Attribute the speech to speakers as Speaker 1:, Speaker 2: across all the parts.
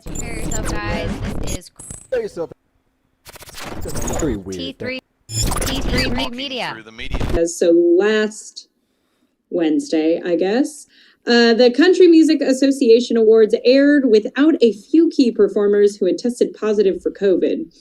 Speaker 1: Prepare yourself, guys. This is
Speaker 2: Prepare yourself. It's very weird.
Speaker 1: T3 Media.
Speaker 3: Through the media.
Speaker 4: So last Wednesday, I guess, the Country Music Association Awards aired without a few key performers who had tested positive for COVID.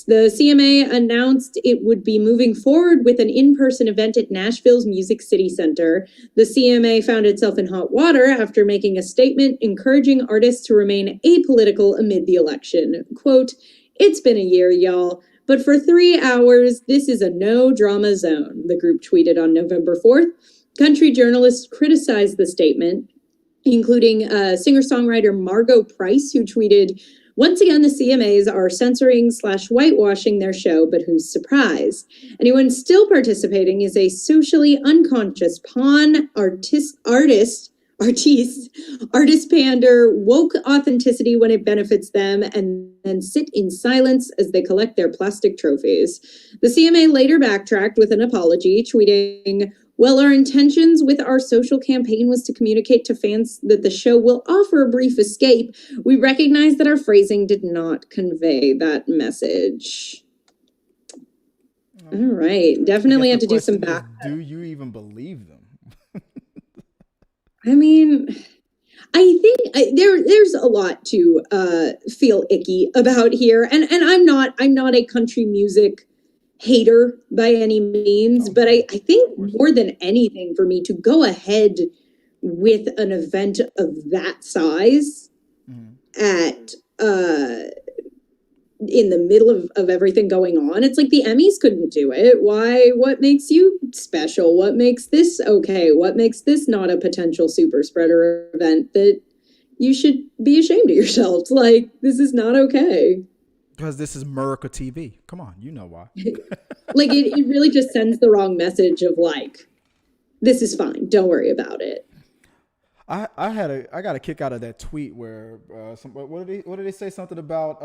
Speaker 4: The CMA announced it would be moving forward with an in-person event at Nashville's Music City Center. The CMA found itself in hot water after making a statement encouraging artists to remain apolitical amid the election. Quote, "It's been a year, y'all. But for 3 hours, this is a no-drama zone," the group tweeted on November 4th. Country journalists criticized the statement, including singer-songwriter Margo Price, who tweeted, "Once again, the CMAs are censoring/whitewashing their show, but who's surprised? Anyone still participating is a socially unconscious pawn artist, pander, woke authenticity when it benefits them, and then sit in silence as they collect their plastic trophies." The CMA later backtracked with an apology, tweeting, "Well, our intentions with our social campaign was to communicate to fans that the show will offer a brief escape. We recognize that our phrasing did not convey that message." All right, definitely had to do some back.
Speaker 2: Do you even believe them?
Speaker 4: I mean, I think there's a lot to feel icky about here, and I'm not a country music hater by any means, but I think more than anything, for me to go ahead with an event of that size at in the middle of everything going on, it's like the Emmys couldn't do it. Why? What makes you special? What makes this okay? What makes this not a potential super spreader event that you should be ashamed of yourselves? Like, this is not okay.
Speaker 2: Because this is America TV. Come on, you know why.
Speaker 4: Like, it really just sends the wrong message of like, this is fine, don't worry about it.
Speaker 2: I got a kick out of that tweet where what did they say, something about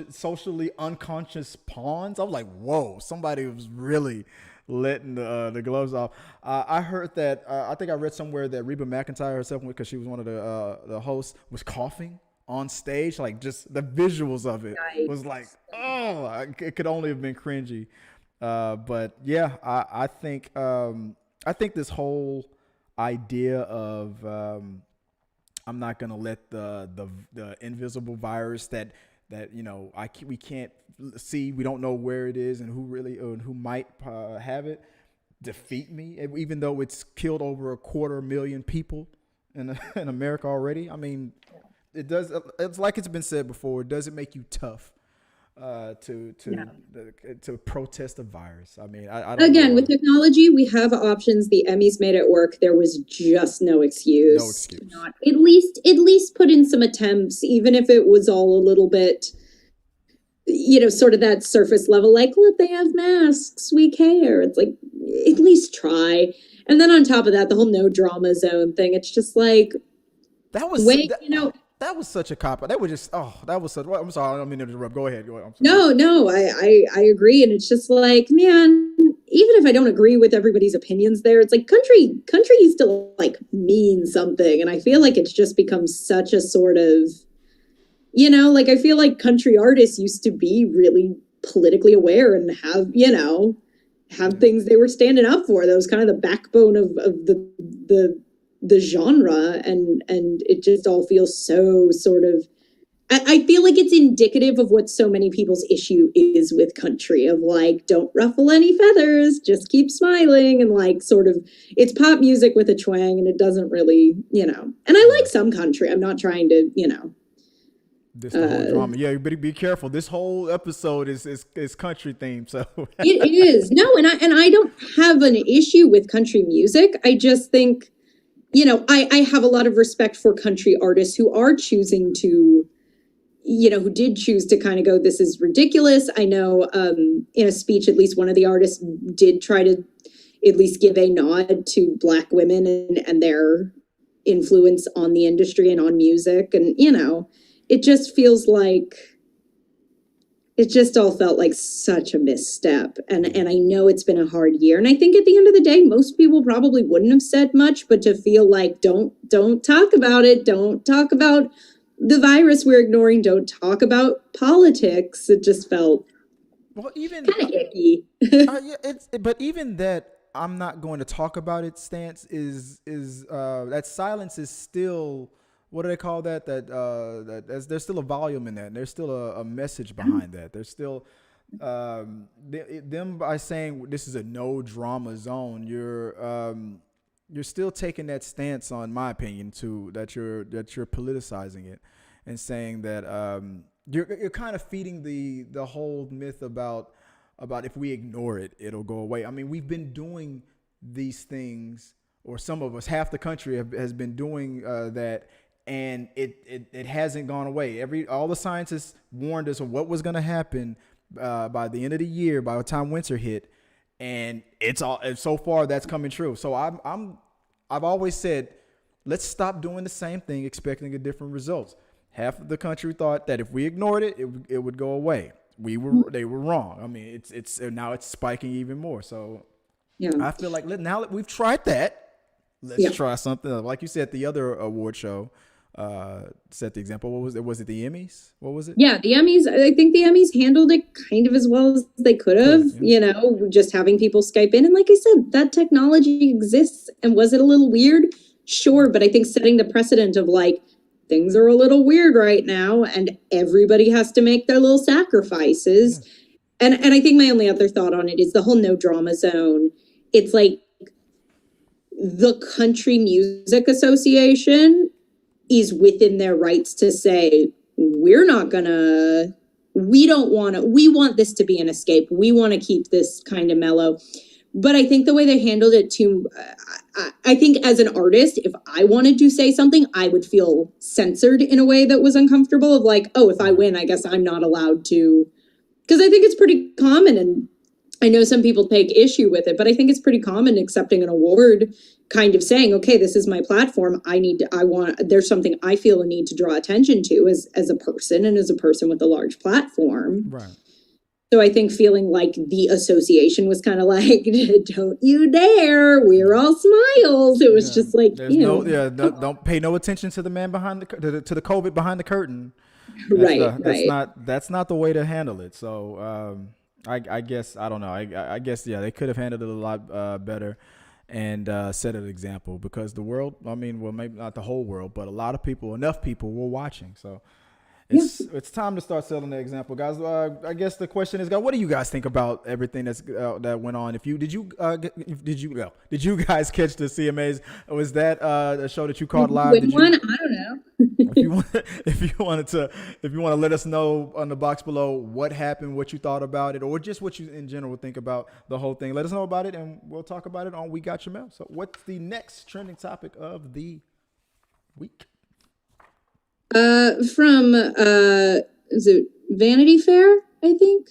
Speaker 2: socially unconscious pawns. I was like, whoa, somebody was really letting the gloves off. I heard that I think I read somewhere that Reba McEntire herself, because she was one of the hosts, was coughing on stage. Like, just the visuals of it was like, oh, it could only have been cringy. But yeah, I think this whole idea of I'm not gonna let the invisible virus that we can't see, we don't know where it is and who might have it, defeat me, even though it's killed over 250,000 people in America already. I mean, it does. It's like it's been said before. Does it make you tough to protest a virus? I mean, I don't
Speaker 4: again,
Speaker 2: know.
Speaker 4: with technology, we have options. The Emmys made it work. There was just no excuse.
Speaker 2: No excuse.
Speaker 4: Not at least put in some attempts, even if it was all a little bit, sort of that surface level. Like, look, they have masks. We care. It's like, at least try. And then on top of that, the whole no drama zone thing. It's just like,
Speaker 2: that was That was such a cop. That was just, that was such, I'm sorry, I don't mean to interrupt. Go ahead.
Speaker 4: No, I agree. And it's just like, man, even if I don't agree with everybody's opinions there, it's like country used to like mean something. And I feel like it's just become such a sort of, like, I feel like country artists used to be really politically aware and have things they were standing up for. That was kind of the backbone of the genre, and it just all feels so sort of, I feel like it's indicative of what so many people's issue is with country, of like, don't ruffle any feathers, just keep smiling, and like, sort of, it's pop music with a twang, and it doesn't really, and I like some country. I'm not trying to,
Speaker 2: this whole drama. Yeah, you better be careful. This whole episode is country themed, so
Speaker 4: it is. No, and I don't have an issue with country music. I just think, I have a lot of respect for country artists who are choosing to, who did choose to kind of go, this is ridiculous. I know in a speech, at least one of the artists did try to at least give a nod to Black women and their influence on the industry and on music. And, it just feels like, it just all felt like such a misstep. And I know it's been a hard year. And I think at the end of the day, most people probably wouldn't have said much, but to feel like, don't talk about it. Don't talk about the virus we're ignoring. Don't talk about politics. It just felt
Speaker 2: even
Speaker 4: kind of icky.
Speaker 2: But even that I'm not going to talk about it stance is that silence is still, what do they call that? There's still a volume in that, and there's still a message behind that. There's still them by saying this is a no drama zone. You're still taking that stance, on my opinion, that you're politicizing it and saying that you're kind of feeding the whole myth about if we ignore it, it'll go away. I mean, we've been doing these things, or some of us, half the country has been doing that, and it hasn't gone away. All the scientists warned us of what was going to happen by the end of the year, by the time winter hit, and so far that's coming true. So I've always said, let's stop doing the same thing, expecting a different results. Half of the country thought that if we ignored it, it would go away. They were wrong. I mean, now it's spiking even more. So yeah. I feel like now that we've tried that, let's try something else. Like you said, the other award show set the example. What was it? Was it the Emmys? What was it?
Speaker 4: Yeah, the Emmys. I think the Emmys handled it kind of as well as they could have. Yeah. Just having people Skype in, and like I said, that technology exists. And was it a little weird? Sure, but I think setting the precedent of like, things are a little weird right now, and everybody has to make their little sacrifices. Yeah. And I think my only other thought on it is the whole no drama zone. It's like the Country Music Association is within their rights to say, we want this to be an escape. We want to keep this kind of mellow. But I think the way they handled it too, I think as an artist, if I wanted to say something, I would feel censored in a way that was uncomfortable, of like, oh, if I win, I guess I'm not allowed to. Because I think it's pretty common, and I know some people take issue with it, but I think it's pretty common accepting an award, kind of saying, okay, this is my platform. There's something I feel a need to draw attention to as a person, and as a person with a large platform.
Speaker 2: Right.
Speaker 4: So I think feeling like the association was kind of like, don't you dare, we're all smiles. It was just like,
Speaker 2: don't pay no attention to the man behind to the COVID behind the curtain. That's not the way to handle it. So I guess, I don't know. I guess, they could have handled it a lot better and set an example, because the world, I mean, well, maybe not the whole world, but enough people were watching. So it's time to start setting the example, guys. I guess the question is, what do you guys think about everything that went on? Did you guys catch the CMAs? Was that a show that you caught live?
Speaker 4: I don't know.
Speaker 2: if you want to let us know on the box below what happened, what you thought about it, or just what you in general think about the whole thing, let us know about it, and we'll talk about it on We Got Your Mail. So, what's the next trending topic of the week?
Speaker 4: From is it Vanity Fair, I think?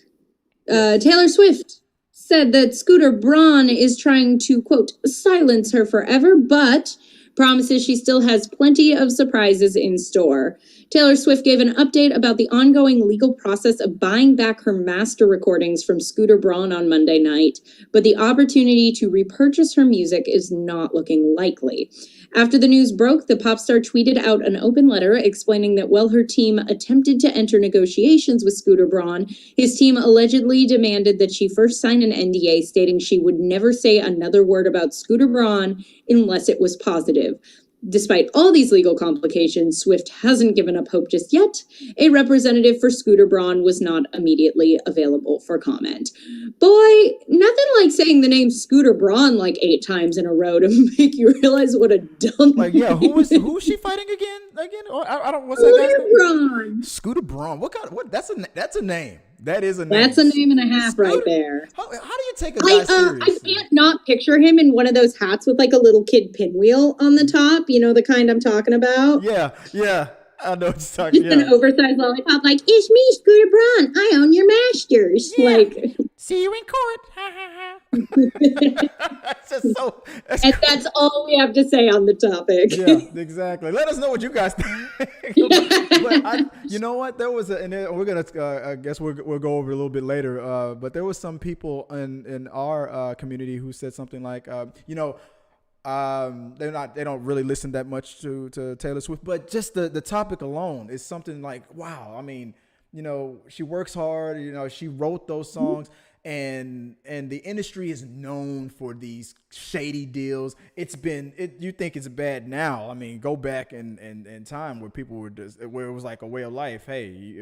Speaker 4: Taylor Swift said that Scooter Braun is trying to, quote, silence her forever, but promises she still has plenty of surprises in store. Taylor Swift gave an update about the ongoing legal process of buying back her master recordings from Scooter Braun on Monday night, but the opportunity to repurchase her music is not looking likely. After the news broke, the pop star tweeted out an open letter explaining that while her team attempted to enter negotiations with Scooter Braun, his team allegedly demanded that she first sign an NDA stating she would never say another word about Scooter Braun unless it was positive. Despite all these legal complications, Swift hasn't given up hope just yet. A representative for Scooter Braun was not immediately available for comment. Boy, nothing like saying the name Scooter Braun like 8 times in a row to make you realize what a dumb
Speaker 2: who is she fighting again? I don't. What's
Speaker 4: Scooter
Speaker 2: that
Speaker 4: Braun.
Speaker 2: Scooter Braun. What? That's a name. That is a name.
Speaker 4: That's a name and a half right there.
Speaker 2: How do you take a guy serious?
Speaker 4: I can't not picture him in one of those hats with like a little kid pinwheel on the top. You know, the kind I'm talking about?
Speaker 2: Yeah. I know what you're talking about.
Speaker 4: An oversized lollipop like, it's me, Scooter Braun. I own your masters.
Speaker 2: Yeah.
Speaker 4: Like,
Speaker 2: see you in court. Ha ha ha.
Speaker 4: That's all we have to say on the topic.
Speaker 2: Yeah, exactly. Let us know what you guys think. But you know what? There was and we're gonna. I guess we'll go over it a little bit later. But there was some people in our community who said something like, They don't really listen that much to Taylor Swift, but just the topic alone is something like, wow. I mean, she works hard, she wrote those songs, and the industry is known for these shady deals. You think it's bad now. I mean, go back in time where people were where it was like a way of life. Hey,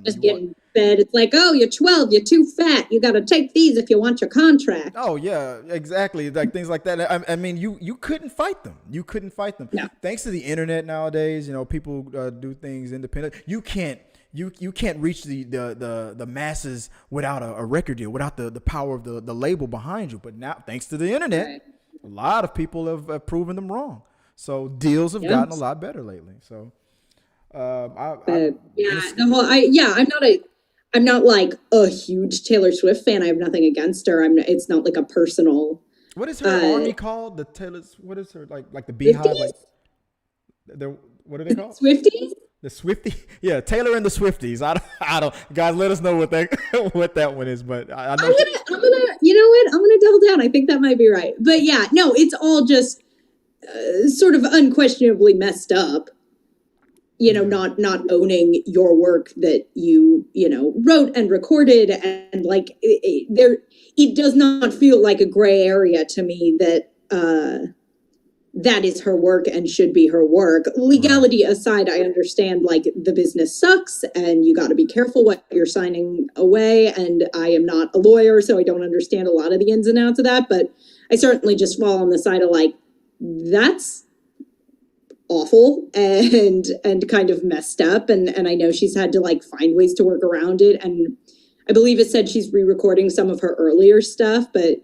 Speaker 4: just getting fed. It's like, oh, you're 12, you're too fat. You got to take these if you want your contract.
Speaker 2: Oh yeah, exactly. Like things like that. I mean, you couldn't fight them. You couldn't fight them.
Speaker 4: No.
Speaker 2: Thanks to the internet nowadays, people do things independent. You can't reach the masses without a record deal, without the power of the label behind you. But now, thanks to the internet, right, a lot of people have proven them wrong. So deals have gotten a lot better lately. So,
Speaker 4: I'm not like a huge Taylor Swift fan. I have nothing against her. It's not like a personal.
Speaker 2: What is her army called? The Taylor's. What is her like the Beehive? Like, what are they called?
Speaker 4: Swifties.
Speaker 2: The Swiftie, yeah, Taylor and the Swifties. I don't. Guys, let us know what that one is. But I know
Speaker 4: I'm gonna. You know what? I'm gonna double down. I think that might be right. But yeah, no, it's all just sort of unquestionably messed up. Not owning your work that you wrote and recorded, and like it does not feel like a gray area to me that that is her work and should be her work. Legality aside, I understand like the business sucks and you got to be careful what you're signing away. And I am not a lawyer, so I don't understand a lot of the ins and outs of that. But I certainly just fall on the side of like, that's awful and kind of messed up. And I know she's had to like find ways to work around it. And I believe it said she's re-recording some of her earlier stuff, but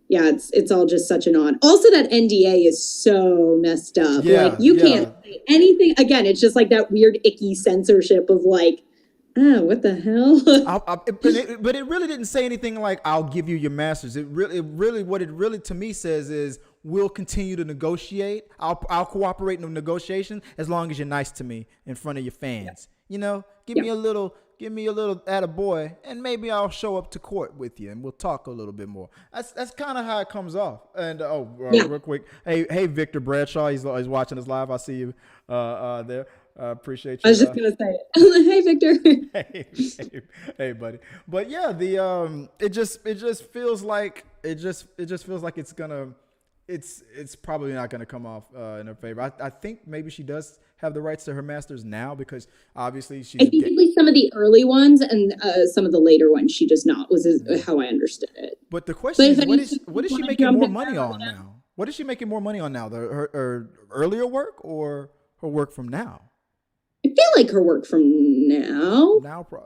Speaker 4: yeah, it's all just such an odd. Also, that NDA is so messed up.
Speaker 2: Yeah,
Speaker 4: like you can't say anything. Again, it's just like that weird icky censorship of like, oh, what the hell?
Speaker 2: But it really didn't say anything like, I'll give you your masters. It really what it really to me says is, we'll continue to negotiate. I'll cooperate in the negotiation as long as you're nice to me in front of your fans. Give me a little attaboy, and maybe I'll show up to court with you and we'll talk a little bit more. That's kind of how it comes off. And real quick, hey Victor Bradshaw, he's watching us live. I see you there. Appreciate you.
Speaker 4: I was just gonna say, hey Victor.
Speaker 2: hey buddy. But yeah, it just feels like it's probably not going to come off in her favor. I think maybe she does have the rights to her masters now, because obviously she's.
Speaker 4: I think at least some of the early ones and some of of the later ones she does not, was how I understood it.
Speaker 2: But the question is, what is she making more money on now? What is she making more money on now? Her earlier work or her work from now?
Speaker 4: I feel like her work from now.
Speaker 2: But her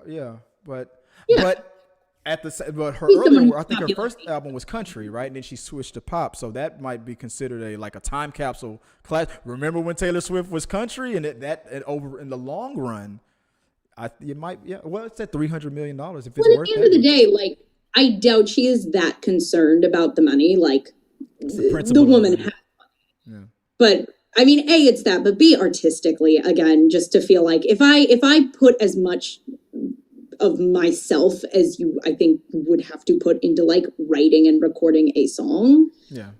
Speaker 2: earlier work, I think her first album was country, right? And then she switched to pop, so that might be considered a time capsule class. Remember when Taylor Swift was country, and that over in the long run, it's at $300 million if it's worth it. At the end
Speaker 4: of the day, like, I doubt she is that concerned about the money. Like, the woman has money. Yeah. But I mean, A, it's that, but B, artistically, again, just to feel like if I put as much of myself as you, I think, would have to put into like writing and recording a song, that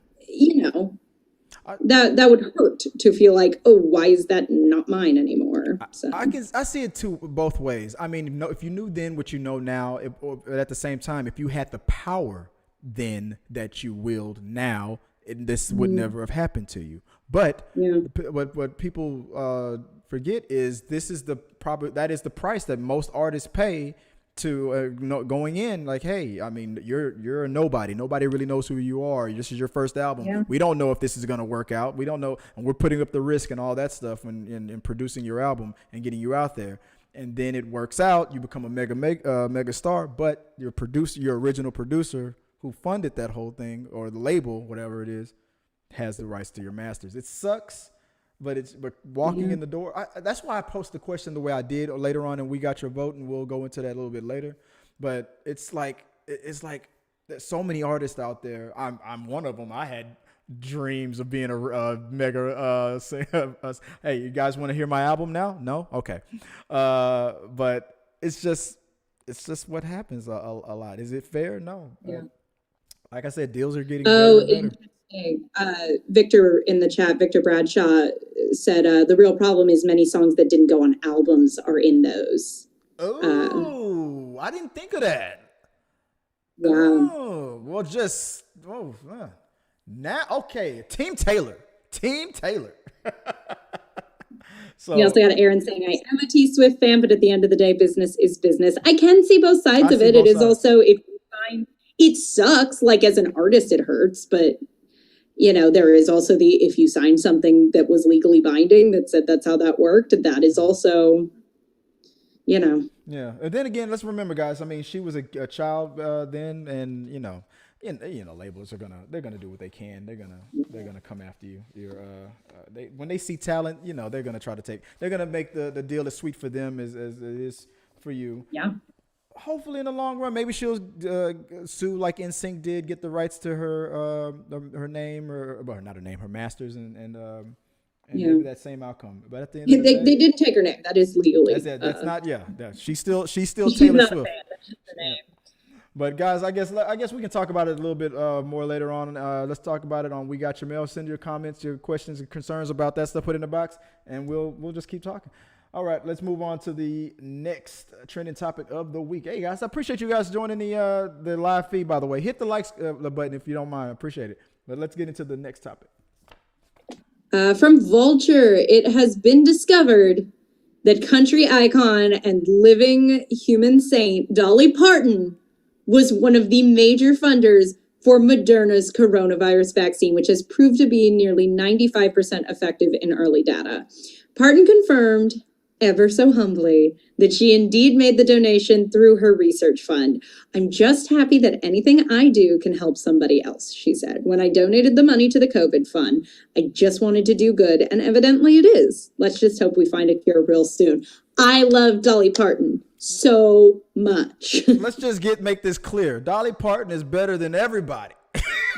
Speaker 4: would hurt to feel like, oh, why is that not mine anymore? So.
Speaker 2: I see it too both ways. I mean, if you knew then what you know now, or at the same time, if you had the power then that you wield now, this would never have happened to you. But what people forget is that is the price that most artists pay to going in. Like, hey, I mean, you're a nobody. Nobody really knows who you are. This is your first album. Yeah. We don't know if this is going to work out. We don't know, and we're putting up the risk and all that stuff in producing your album and getting you out there. And then it works out. You become a mega star. But your original producer who funded that whole thing, or the label, whatever it is, has the rights to your masters. It sucks, but walking in the door. That's why I posted the question the way I did later on, and we got your vote, and we'll go into that a little bit later. But it's like there's so many artists out there. I'm one of them. I had dreams of being a mega singer. Hey, you guys want to hear my album now? No? Okay. But it's just what happens a lot. Is it fair? No.
Speaker 4: Yeah.
Speaker 2: Like I said, deals are getting better and better.
Speaker 4: Victor in the chat, Victor Bradshaw said, the real problem is many songs that didn't go on albums are in those.
Speaker 2: Oh, I didn't think of that.
Speaker 4: Yeah.
Speaker 2: Oh, well, now, okay. Team Taylor. So,
Speaker 4: We also got Aaron saying, I am a T Swift fan, but at the end of the day, business is business. I can see both sides of it. It is also, if you find it sucks, like as an artist, it hurts, but you know, there is also if you sign something that was legally binding that said that's how that worked, that is also, you know.
Speaker 2: Yeah. And then again, let's remember, guys, I mean, she was a child then, and you know, labels they're gonna do what they can. They're gonna come after you. When they see talent, you know, they're gonna make the deal as sweet for them as it is for you.
Speaker 4: Yeah.
Speaker 2: Hopefully, in the long run, maybe she'll sue like NSYNC did, get the rights to her name not her name, her masters, and maybe that same outcome. But at the end of the day,
Speaker 4: they didn't take her name. That is legally.
Speaker 2: That's not. Yeah. She's still Taylor Swift.
Speaker 4: That's just her name.
Speaker 2: But guys, I guess we can talk about it a little bit more later on. Let's talk about it on We Got Your Mail. Send your comments, your questions, and concerns about that stuff. Put it in the box, and we'll just keep talking. All right, let's move on to the next trending topic of the week. Hey guys, I appreciate you guys joining the live feed. By the way, hit the likes button if you don't mind. I appreciate it. But let's get into the next topic.
Speaker 4: From Vulture, it has been discovered that country icon and living human saint Dolly Parton was one of the major funders for Moderna's coronavirus vaccine, which has proved to be nearly 95% effective in early data. Parton confirmed, ever so humbly, that she indeed made the donation through her research fund. I'm just happy that anything I do can help somebody else, she said. When I donated the money to the COVID fund, I just wanted to do good, and evidently it is. Let's just hope we find a cure real soon. I love Dolly Parton so much.
Speaker 2: Let's just make this clear. Dolly Parton is better than everybody.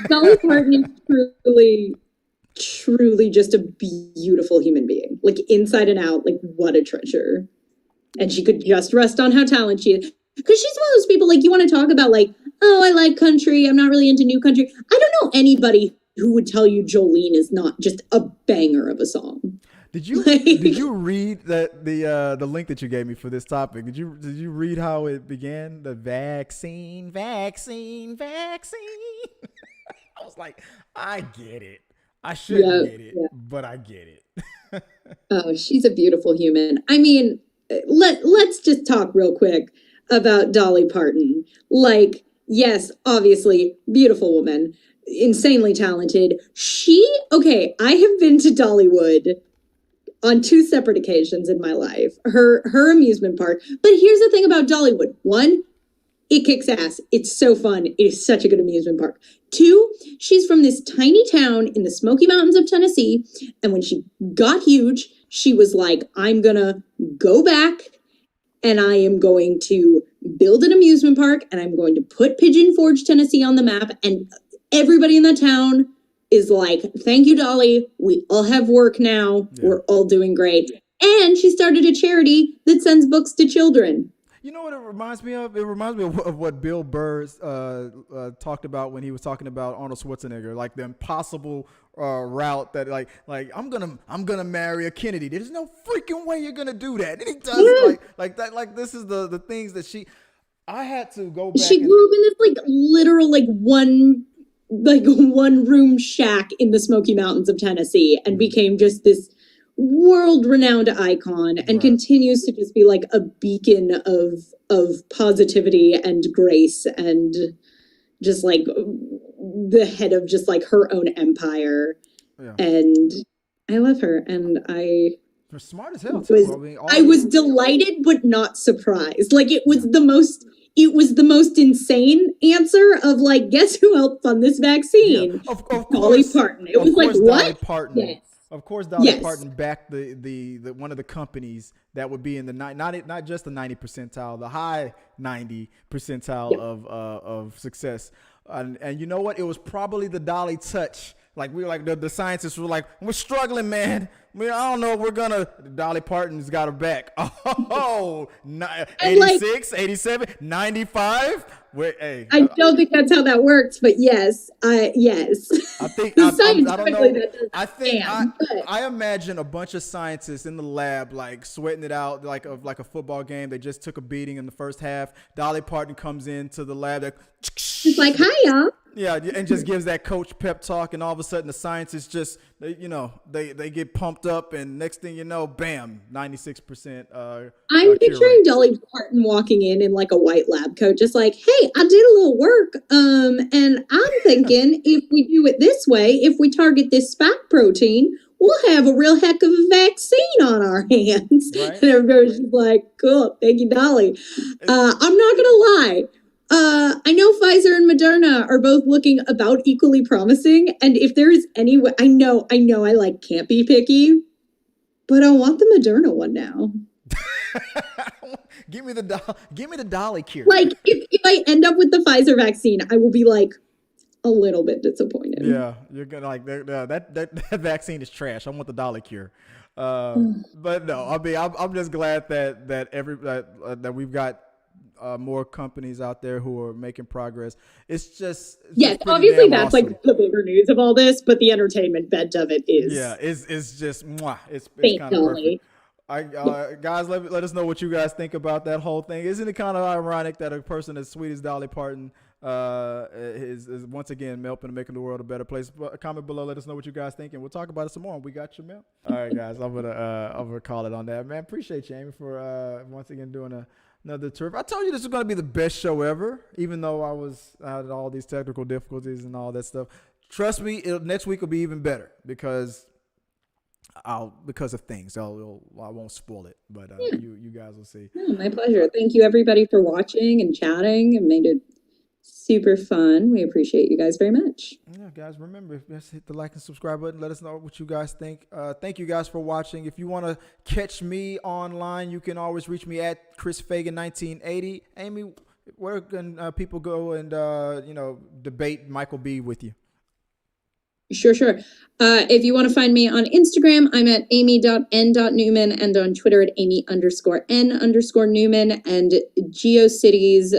Speaker 4: Dolly Parton is truly just a beautiful human being, like inside and out. Like, what a treasure. And she could just rest on how talented she is, because she's one of those people, like, you want to talk about, like, oh, I like country, I'm not really into new country. I don't know anybody who would tell you Jolene is not just a banger of a song.
Speaker 2: Did you read the link that you gave me for this topic? Did you read how it began? The vaccine. I was like, I get it. I shouldn't get it, but I get it.
Speaker 4: Oh, she's a beautiful human. I mean, let's just talk real quick about Dolly Parton. Like, yes, obviously, beautiful woman, insanely talented. I have been to Dollywood on 2 separate occasions in my life, her amusement park. But here's the thing about Dollywood. 1, it kicks ass. It's so fun. It is such a good amusement park. 2, she's from this tiny town in the Smoky Mountains of Tennessee. And when she got huge, she was like, I'm going to go back and I am going to build an amusement park and I'm going to put Pigeon Forge, Tennessee on the map. And everybody in the town is like, thank you, Dolly. We all have work now. Yeah. We're all doing great. And she started a charity that sends books to children.
Speaker 2: You know what it reminds me of? It reminds me of what Bill Burr talked about when he was talking about Arnold Schwarzenegger, like the impossible route that like I'm gonna marry a Kennedy. There's no freaking way you're gonna do that. And he does like that. Like, this is the things that I had to go back.
Speaker 4: She grew up in this like literal one room shack in the Smoky Mountains of Tennessee and became just this world-renowned icon and continues to just be like a beacon of positivity and grace and just like the head of just like her own empire. Yeah. And I love her, and
Speaker 2: They're smart as hell too.
Speaker 4: I was delighted but not surprised. Like, it was the most insane answer of like, guess who helped fund this vaccine?
Speaker 2: Yeah. Of
Speaker 4: Dolly Parton. It was like, what?
Speaker 2: Dolly Parton. Yes. Of course, Dolly Parton backed the one of the companies that would be in the not just the 90 percentile, the high 90 percentile of success. And you know what? It was probably the Dolly touch. Like, we were like, the scientists were like, we're struggling, man. I don't know if we're gonna. Dolly Parton's got her back. Oh, 86, 87, 95. Hey,
Speaker 4: I don't think that's how that works, but yes. Yes.
Speaker 2: I think
Speaker 4: I
Speaker 2: don't
Speaker 4: that
Speaker 2: know.
Speaker 4: doesn't
Speaker 2: I think
Speaker 4: stand, but
Speaker 2: I imagine a bunch of scientists in the lab like sweating it out like a football game. They just took a beating in the first half. Dolly Parton comes into the lab.
Speaker 4: it's like, hi, y'all.
Speaker 2: Yeah, and just gives that coach pep talk, and all of a sudden the scientists just they get pumped up, and next thing you know, bam, 96%.
Speaker 4: I'm picturing Dolly Parton walking in like a white lab coat, just like, hey, I did a little work, and I'm thinking if we do it this way, if we target this spike protein, we'll have a real heck of a vaccine on our hands. Right? And everybody's just like, cool, thank you, Dolly. I'm not gonna lie. I know Pfizer and Moderna are both looking about equally promising, and if there is any way, I know I can't be picky, but I want the Moderna one now.
Speaker 2: Give me the Dolly cure.
Speaker 4: Like if I end up with the Pfizer vaccine, I will be like a little bit disappointed.
Speaker 2: Yeah, you're gonna like that vaccine is trash. I want the Dolly cure. But no, I mean I'm just glad that we've got more companies out there who are making progress. It's
Speaker 4: obviously that's awesome. Like the bigger news of all this, but the entertainment bent of it is
Speaker 2: it's just mwah, it's kind of perfect. Guys, let us know what you guys think about that whole thing. Isn't it kind of ironic that a person as sweet as Dolly Parton is once again helping to making the world a better place? Comment below, let us know what you guys think, and we'll talk about it some more. We got your mail. All right, guys, I'm gonna call it on that, man. Appreciate you, Amy, for once again doing another tour. I told you this was going to be the best show ever, even though I had all these technical difficulties and all that stuff. Trust me, next week will be even better because of things. I won't spoil it, but you guys will see.
Speaker 4: Oh, my pleasure. Thank you, everybody, for watching and chatting. It made it super fun. We appreciate you guys very much.
Speaker 2: Yeah, guys, remember, just hit the like and subscribe button. Let us know what you guys think. Thank you guys for watching. If you want to catch me online, you can always reach me at Chris Fagan 1980. Amy, where can people go and debate Michael B with you?
Speaker 4: Sure. If you want to find me on Instagram, I'm at amy.n.newman and on Twitter at amy_n_newman and GeoCities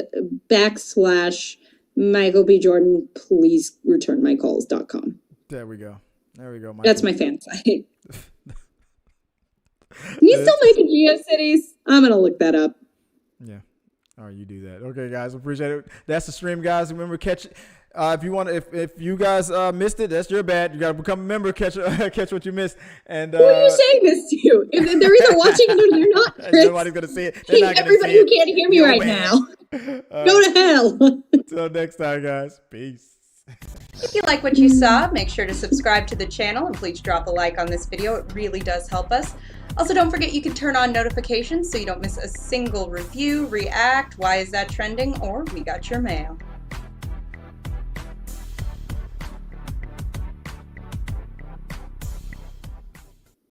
Speaker 4: / Michael B. Jordan, please return my calls.com.
Speaker 2: There we go. Michael.
Speaker 4: That's my fan site. Can you still make a GeoCities? I'm going to look that up.
Speaker 2: Yeah. All right, you do that. Okay, guys, appreciate it. That's the stream, guys. Remember, catch it. If you guys missed it, that's your bad. You got to become a member, catch what you missed. And
Speaker 4: who are you saying this to? If they're either watching it or they're not. Chris.
Speaker 2: Nobody's gonna see it. They're not
Speaker 4: everybody who can't hear me right now, go to hell.
Speaker 2: Until next time, guys. Peace.
Speaker 3: If you like what you saw, make sure to subscribe to the channel and please drop a like on this video. It really does help us. Also, don't forget you can turn on notifications so you don't miss a single review, react, why is that trending, or we got your mail.